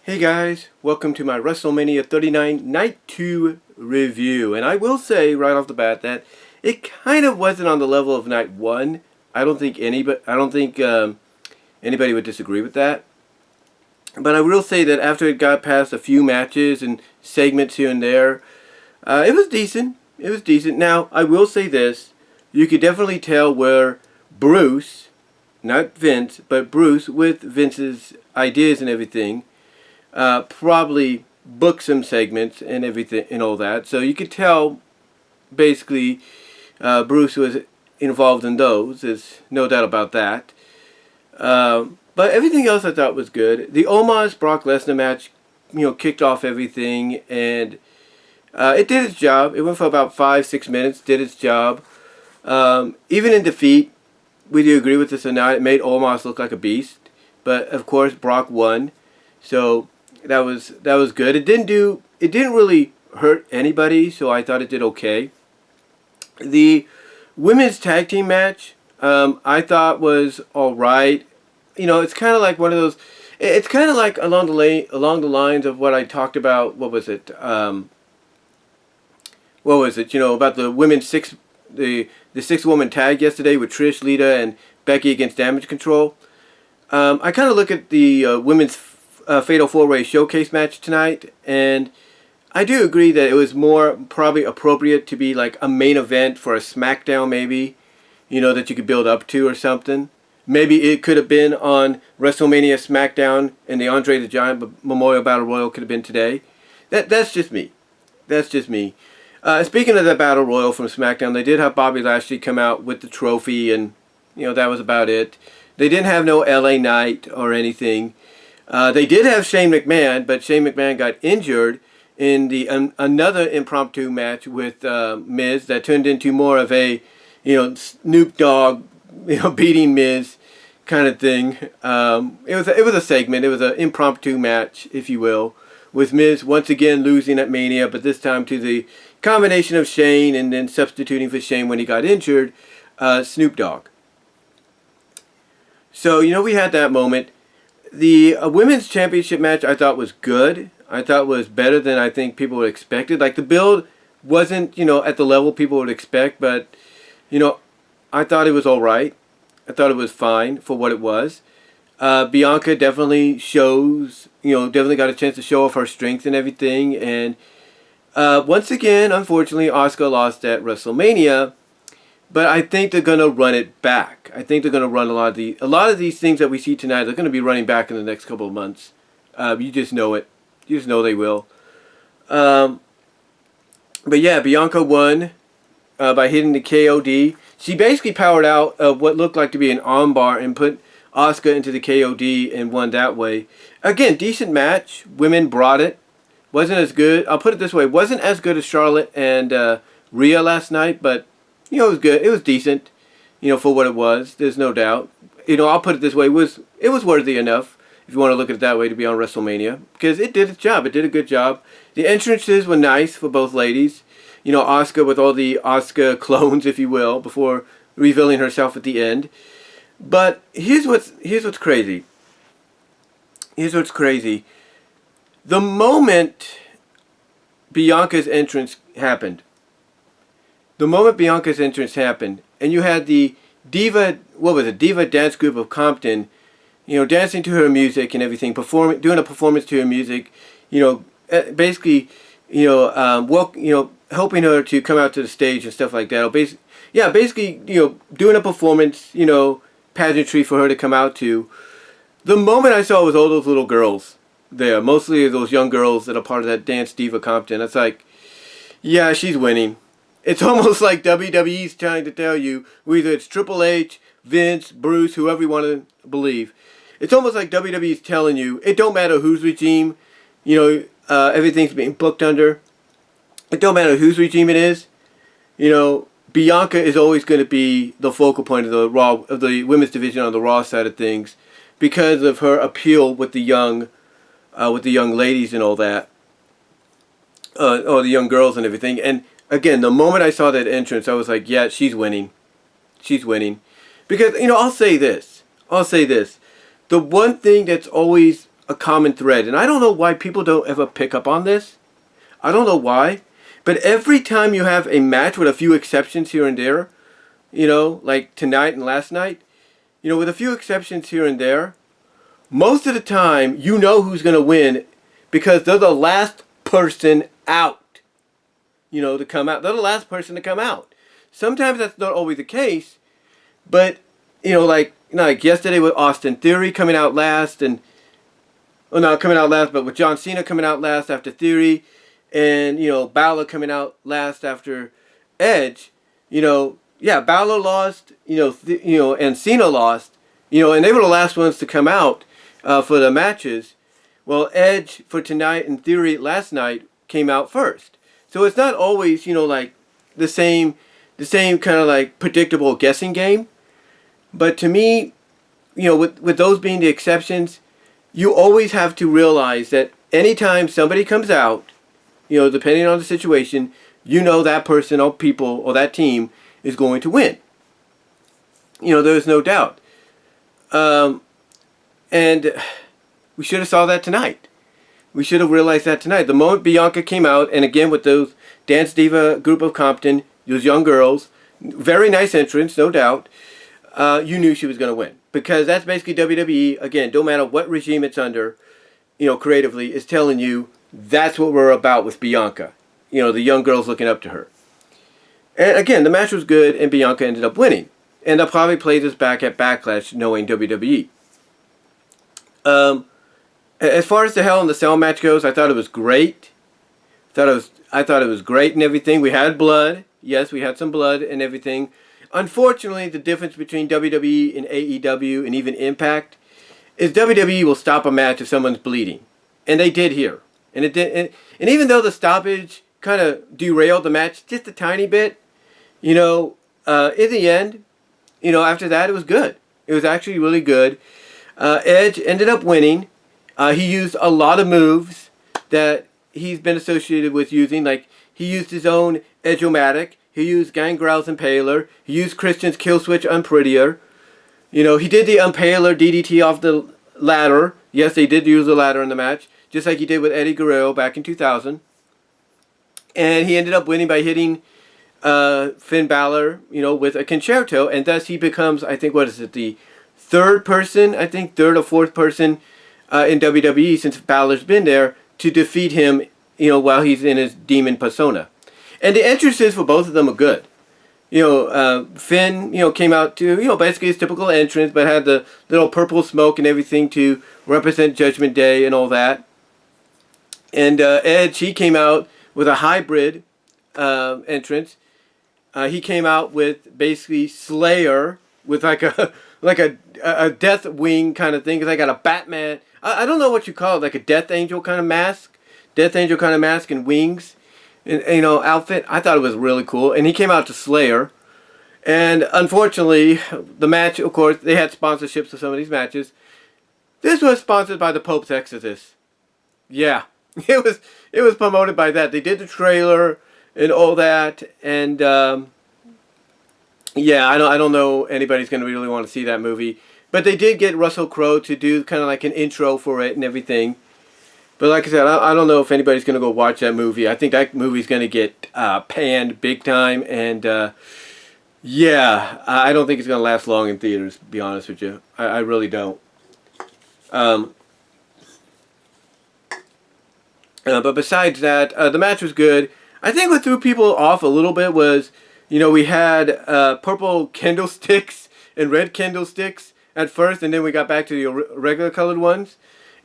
Hey guys, welcome to my WrestleMania 39 Night 2 review. And I will say right off the bat that it kind of wasn't on the level of Night 1. I don't think anybody would disagree with that. But I will say that after it got past a few matches and segments here and there, it was decent. It was decent. Now, I will say this. You could definitely tell where Bruce, not Vince, but Bruce with Vince's ideas and everything, probably booked some segments and everything and all that. So you could tell basically Bruce was involved in those. There's no doubt about that. But everything else I thought was good. The Omos Brock Lesnar match, kicked off everything, and it did its job. It went for about 5-6 minutes, did its job. Even in defeat, we do agree with this or not, it made Omos look like a beast. But of course Brock won. So that was good. It didn't really hurt anybody, so I thought it did okay. The women's tag team match, I thought was alright. It's kind of like one of those. It's kind of like along the lines of what I talked about. What was it? About the women's the 6-woman tag yesterday with Trish, Lita, and Becky against Damage Control. I kind of look at the women's Fatal 4-Way Showcase match tonight, and I do agree that it was more probably appropriate to be like a main event for a SmackDown, maybe, that you could build up to or something. Maybe it could have been on WrestleMania SmackDown, and the Andre the Giant Memorial Battle Royal could have been today. That's just me. That's just me. Speaking of the Battle Royal from SmackDown, they did have Bobby Lashley come out with the trophy, and that was about it. They didn't have no LA Knight or anything. They did have Shane McMahon, but Shane McMahon got injured in the another impromptu match with Miz that turned into more of a Snoop Dogg beating Miz kind of thing. It was a segment. It was an impromptu match, if you will, with Miz once again losing at Mania, but this time to the combination of Shane and then substituting for Shane when he got injured, Snoop Dogg. So we had that moment. The women's championship match I thought was good. I thought was better than I think people would expected. Like the build wasn't at the level people would expect, but I thought it was all right. I thought it was fine for what it was. Bianca definitely definitely got a chance to show off her strength and everything. And once again, unfortunately, Asuka lost at WrestleMania. But I think they're gonna run it back. I think they're gonna run a lot of these things that we see tonight. They're gonna be running back in the next couple of months. You just know it. You just know they will. But yeah, Bianca won by hitting the KOD. She basically powered out what looked like to be an armbar and put Asuka into the KOD and won that way. Again, decent match. Women brought it. Wasn't as good. I'll put it this way. Wasn't as good as Charlotte and Rhea last night, but it was good. It was decent, for what it was. There's no doubt. I'll put it this way. It was worthy enough, if you want to look at it that way, to be on WrestleMania. Because it did its job. It did a good job. The entrances were nice for both ladies. Asuka with all the Asuka clones, if you will, before revealing herself at the end. But here's what's crazy. Here's what's crazy. The moment Bianca's entrance happened, and you had the Diva dance group of Compton, dancing to her music and everything, doing a performance to her music, basically, helping her to come out to the stage and stuff like that. Basically, doing a performance, pageantry for her to come out to. The moment I saw was all those little girls there, mostly those young girls that are part of that Dance Diva Compton. It's like, yeah, she's winning. It's almost like WWE's trying to tell you, whether it's Triple H, Vince, Bruce, whoever you want to believe. It's almost like WWE's telling you, it don't matter whose regime, everything's being booked under. It don't matter whose regime it is. Bianca is always going to be the focal point of the women's division on the Raw side of things because of her appeal with the young ladies and all that, or the young girls and everything. And again, the moment I saw that entrance, I was like, yeah, she's winning. She's winning. Because, I'll say this. The one thing that's always a common thread, and I don't know why people don't ever pick up on this. I don't know why, but every time you have a match with a few exceptions here and there, you know, like tonight and last night, you know, with a few exceptions here and there, most of the time you know who's going to win because they're the last person out, you know, to come out. They're the last person to come out. Sometimes that's not always the case, but, you know, like yesterday with Austin Theory coming out last, and, well, not coming out last, but with John Cena coming out last after Theory, and, you know, Balor coming out last after Edge, you know, yeah, Balor lost, and Cena lost, you know, and they were the last ones to come out for the matches. Well, Edge for tonight and Theory last night came out first. So it's not always, you know, like the same kind of like predictable guessing game. But to me, you know, with those being the exceptions, you always have to realize that anytime somebody comes out, you know, depending on the situation, you know that person or people or that team is going to win. You know, there's no doubt. And we should have saw that tonight. We should have realized that tonight. The moment Bianca came out, and again with those Dance Diva group of Compton, those young girls, very nice entrance, no doubt, you knew she was going to win. Because that's basically WWE, again, don't matter what regime it's under, you know, creatively, is telling you that's what we're about with Bianca. You know, the young girls looking up to her. And again, the match was good, and Bianca ended up winning. And they'll probably play this back at Backlash, knowing WWE. As far as the Hell in the Cell match goes, I thought it was great. I thought it was great and everything. We had blood. Yes, we had some blood and everything. Unfortunately, the difference between WWE and AEW and even Impact is WWE will stop a match if someone's bleeding. And they did here. And it did. And even though the stoppage kind of derailed the match just a tiny bit, you know, in the end, you know, after that, it was good. It was actually really good. Edge ended up winning. He used a lot of moves that he's been associated with using. Like, he used his own Edge-O-Matic. He used Gangrel's Impaler. He used Christian's Kill Switch Unprettier. You know, he did the Impaler DDT off the ladder. Yes, they did use the ladder in the match, just like he did with Eddie Guerrero back in 2000. And he ended up winning by hitting Finn Balor, you know, with a concerto. And thus he becomes, I think, what is it, the third or fourth person in WWE since Balor's been there to defeat him, you know, while he's in his demon persona. And the entrances for both of them are good. You know, Finn, you know, came out to, you know, basically his typical entrance, but had the little purple smoke and everything to represent Judgment Day and all that. And Edge, he came out with a hybrid entrance. He came out with basically Slayer with like a death wing kind of thing. Cause I got a Batman. I don't know what you call it, like a Death Angel kind of mask. Death Angel kind of mask and wings. And, you know, outfit. I thought it was really cool. And he came out to Slayer. And unfortunately, the match, of course, they had sponsorships for some of these matches. This was sponsored by the Pope's Exodus. Yeah. It was promoted by that. They did the trailer and all that. And yeah, I don't know anybody's going to really want to see that movie. But they did get Russell Crowe to do kind of like an intro for it and everything. But like I said, I don't know if anybody's going to go watch that movie. I think that movie's going to get panned big time. And yeah, I don't think it's going to last long in theaters, to be honest with you. I really don't. But besides that, the match was good. I think what threw people off a little bit was, you know, we had purple candlesticks and red candlesticks at first, and then we got back to the regular colored ones.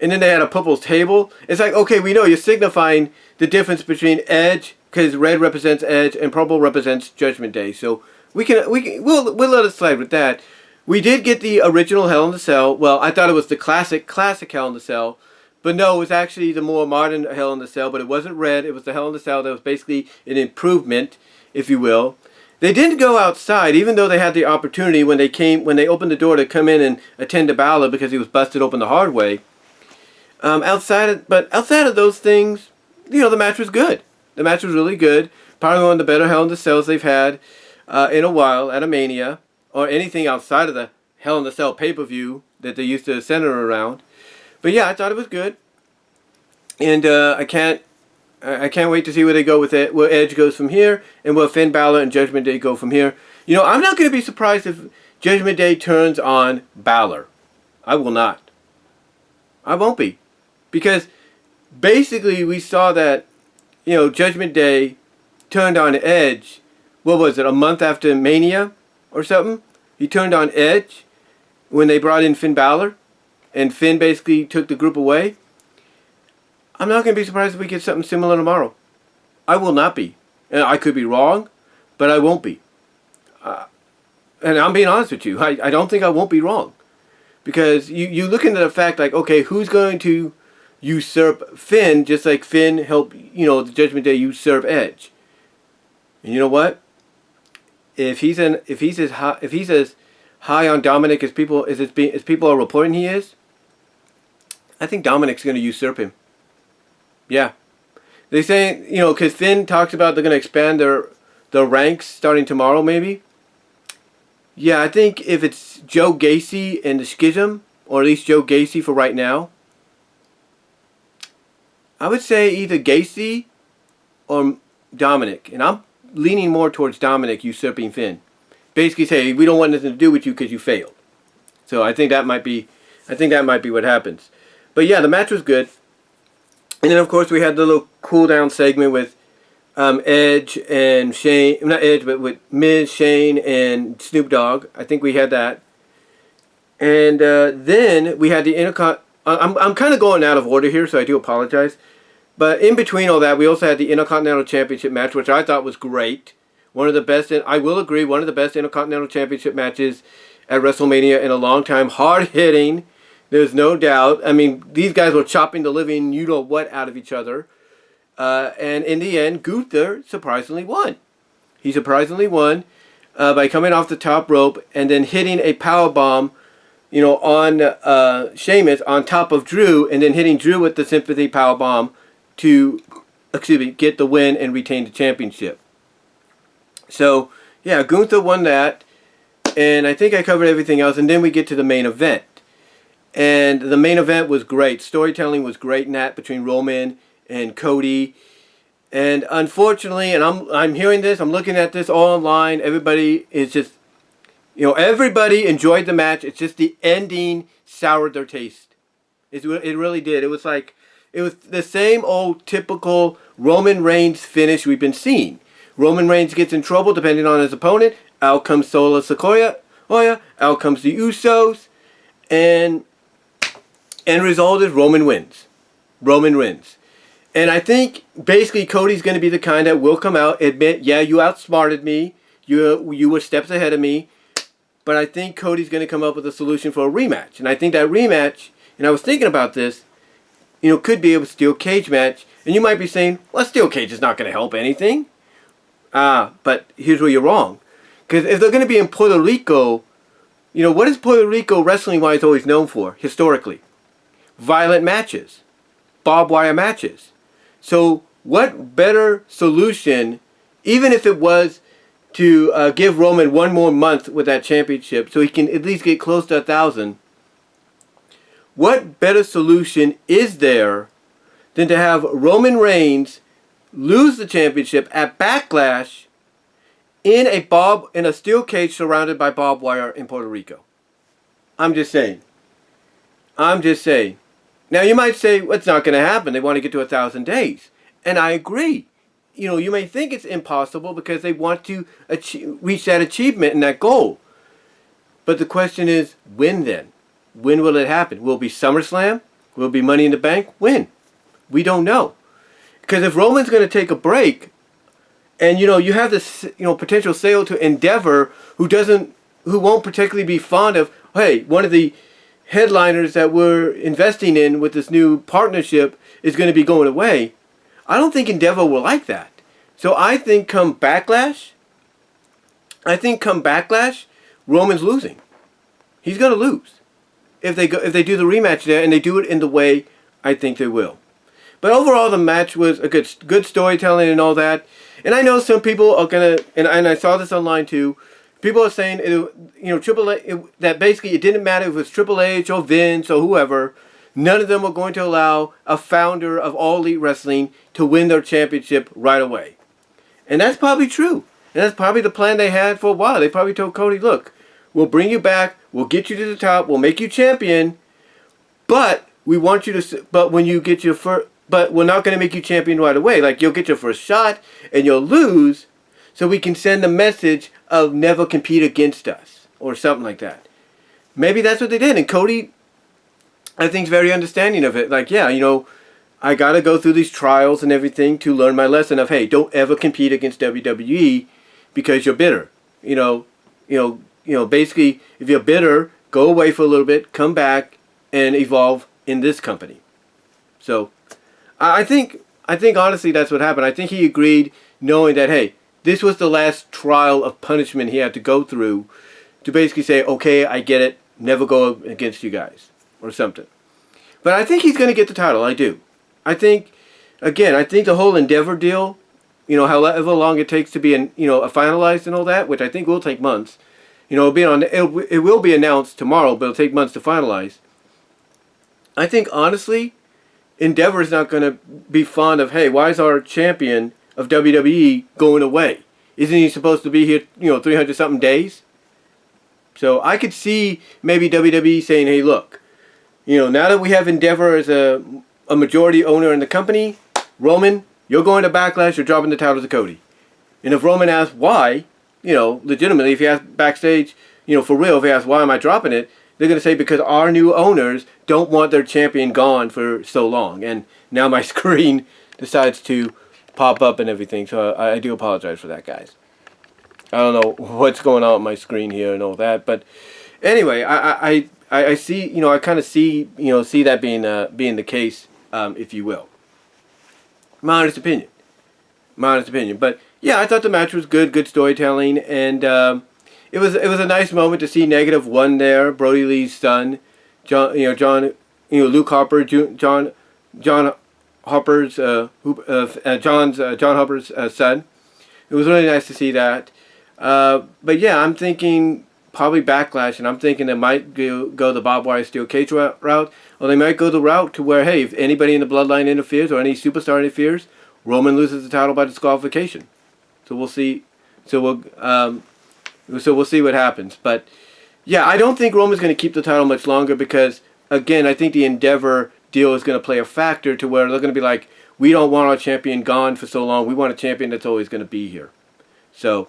And then they had a purple table. It's like, okay, we know you're signifying the difference between Edge, because red represents Edge and purple represents Judgment Day. So we'll let it slide with that. We did get the original Hell in the Cell. Well, I thought it was the classic Hell in the Cell. But no, it was actually the more modern Hell in the Cell. But it wasn't red. It was the Hell in the Cell that was basically an improvement, if you will. They didn't go outside, even though they had the opportunity when they opened the door to come in and attend to Balor because he was busted open the hard way. Outside of those things, you know, the match was good. The match was really good. Probably one of the better Hell in the Cells they've had in a while at a Mania, or anything outside of the Hell in the Cell pay-per-view that they used to center around. But yeah, I thought it was good. And I can't wait to see where they go with it, where Edge goes from here, and where Finn Balor and Judgment Day go from here. You know, I'm not going to be surprised if Judgment Day turns on Balor. I will not. I won't be. Because basically we saw that, you know, Judgment Day turned on Edge, what was it, a month after Mania or something? He turned on Edge when they brought in Finn Balor, and Finn basically took the group away. I'm not going to be surprised if we get something similar tomorrow. I will not be. And I could be wrong, but I won't be. And I'm being honest with you. I don't think I won't be wrong. Because you look into the fact, like, okay, who's going to usurp Finn, just like Finn helped, you know, the Judgment Day usurp Edge. And you know what? If he's as high on Dominic as people are reporting he is, I think Dominic's going to usurp him. Yeah, they say, you know, because Finn talks about they're going to expand their ranks starting tomorrow, maybe. Yeah, I think if it's Joe Gacy and the Schism, or at least Joe Gacy for right now, I would say either Gacy or Dominic, and I'm leaning more towards Dominic usurping Finn. Basically say, we don't want nothing to do with you because you failed. So I think that might be what happens. But yeah, the match was good. And then of course we had the little cool down segment with Edge and Shane, not Edge, but with Miz, Shane, and Snoop Dogg. I think we had that. And then we had the I'm kind of going out of order here, so I do apologize. But in between all that, we also had the Intercontinental Championship match, which I thought was great. One of the best, I will agree, one of the best Intercontinental Championship matches at WrestleMania in a long time. Hard-hitting, there's no doubt. I mean, these guys were chopping the living you-know-what out of each other. And in the end, Gunther surprisingly won. He surprisingly won by coming off the top rope and then hitting a powerbomb, you know, on Sheamus on top of Drew, and then hitting Drew with the sympathy powerbomb to, get the win and retain the championship. So, yeah, Gunther won that, and I think I covered everything else, and then we get to the main event. And the main event was great. Storytelling was great in that between Roman and Cody. And unfortunately, and I'm hearing this, I'm looking at this all online, everybody is just, you know, everybody enjoyed the match. It's just the ending soured their taste. It really did. It was like, it was the same old typical Roman Reigns finish we've been seeing. Roman Reigns gets in trouble depending on his opponent. Out comes Solo Sikoa. Out comes the Usos. And end result is Roman wins. Roman wins. And I think basically Cody's going to be the kind that will come out, admit, yeah, you outsmarted me. You were steps ahead of me. But I think Cody's going to come up with a solution for a rematch. And I think that rematch, and I was thinking about this, you know, could be a steel cage match. And you might be saying, well, steel cage is not going to help anything. But here's where you're wrong. Because if they're going to be in Puerto Rico, you know, what is Puerto Rico wrestling-wise always known for, historically? Violent matches. Barbed wire matches. So what better solution, even if it was to give Roman one more month with that championship so he can at least get close to 1,000, what better solution is there than to have Roman Reigns lose the championship at Backlash in a steel cage surrounded by barbed wire in Puerto Rico? I'm just saying. Now you might say, well, it's not going to happen. They want to get to 1,000 days. And I agree. You know, you may think it's impossible because they want to reach that achievement and that goal. But the question is, when then? When will it happen? Will it be SummerSlam? Will it be Money in the Bank? When? We don't know. Because if Roman's going to take a break, and you know, you have this, you know, potential sale to Endeavor who won't particularly be fond of, hey, one of the headliners that we're investing in with this new partnership is going to be going away. I don't think Endeavor will like that. So I think come Backlash, Roman's losing. He's going to lose if they do the rematch there, and they do it in the way I think they will. But overall, the match was a good storytelling and all that. And I know some people are gonna, and I saw this online too. People are saying, you know, Triple H, that basically it didn't matter if it was Triple H or Vince or whoever. none of them are going to allow a founder of All Elite Wrestling to win their championship right away. And that's probably true. And that's probably the plan they had for a while. They probably told Cody, look, we'll bring you back, we'll get you to the top, we'll make you champion, but we want you to, but when you get your first, but we're not going to make you champion right away. Like, you'll get your first shot and you'll lose, so we can send the message of never compete against us, or something like that. Maybe that's what they did. And Cody, I think, is very understanding of it. Like, yeah, you know, I got to go through these trials and everything to learn my lesson of, hey, don't ever compete against WWE because you're bitter. Basically, if you're bitter, go away for a little bit, come back, and evolve in this company. So, I think honestly that's what happened. I think he agreed, knowing that, hey, this was the last trial of punishment he had to go through to basically say, okay, I get it, never go against you guys, or something. But I think he's going to get the title, I do. I think the whole Endeavor deal, however long it takes to be, finalized and all that, which I think will take months. It will be announced tomorrow, but it'll take months to finalize. I think, honestly, Endeavor is not going to be fond of, hey, why is our champion of WWE going away? Isn't he supposed to be here, 300-something days? So I could see maybe WWE saying, hey, look, now that we have Endeavor as a majority owner in the company, Roman, you're going to Backlash, you're dropping the title to Cody. And if Roman asks why, legitimately, if he asks backstage, for real, if he asks why am I dropping it, they're going to say because our new owners don't want their champion gone for so long. And now my screen decides to pop up and everything, so I do apologize for that, guys. I don't know what's going on with my screen here and all that, but anyway, I see, I kind of see that being the case, if you will. My honest opinion. But yeah, I thought the match was good storytelling, and it was a nice moment to see Negative One there, Brody Lee's son, Luke Harper, John Harper's John Harper's son. It was really nice to see that. But yeah, I'm thinking probably Backlash, and I'm thinking they might go the barbed wire steel cage route, or they might go the route to where, hey, if anybody in the bloodline interferes or any superstar interferes, Roman loses the title by disqualification. So we'll see. So we'll see what happens. But yeah, I don't think Roman's going to keep the title much longer because, again, I think the Endeavor deal is going to play a factor to where they're going to be like, we don't want our champion gone for so long. We want a champion that's always going to be here. So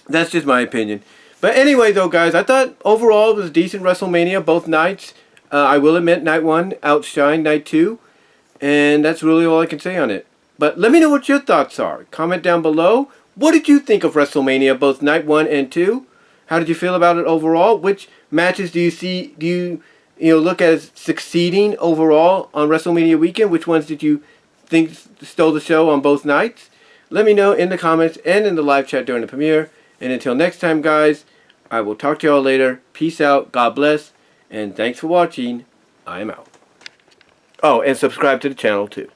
that's just my opinion. But anyway, though, guys, I thought overall it was a decent WrestleMania both nights. I will admit, night one outshined night two. And that's really all I can say on it. But let me know what your thoughts are. Comment down below. What did you think of WrestleMania, both night 1 and 2? How did you feel about it overall? Which matches do you look at as succeeding overall on WrestleMania weekend? Which ones did you think stole the show on both nights? Let me know in the comments and in the live chat during the premiere. And until next time, guys, I will talk to y'all later. Peace out, God bless, and thanks for watching. I am out. Oh, and subscribe to the channel too.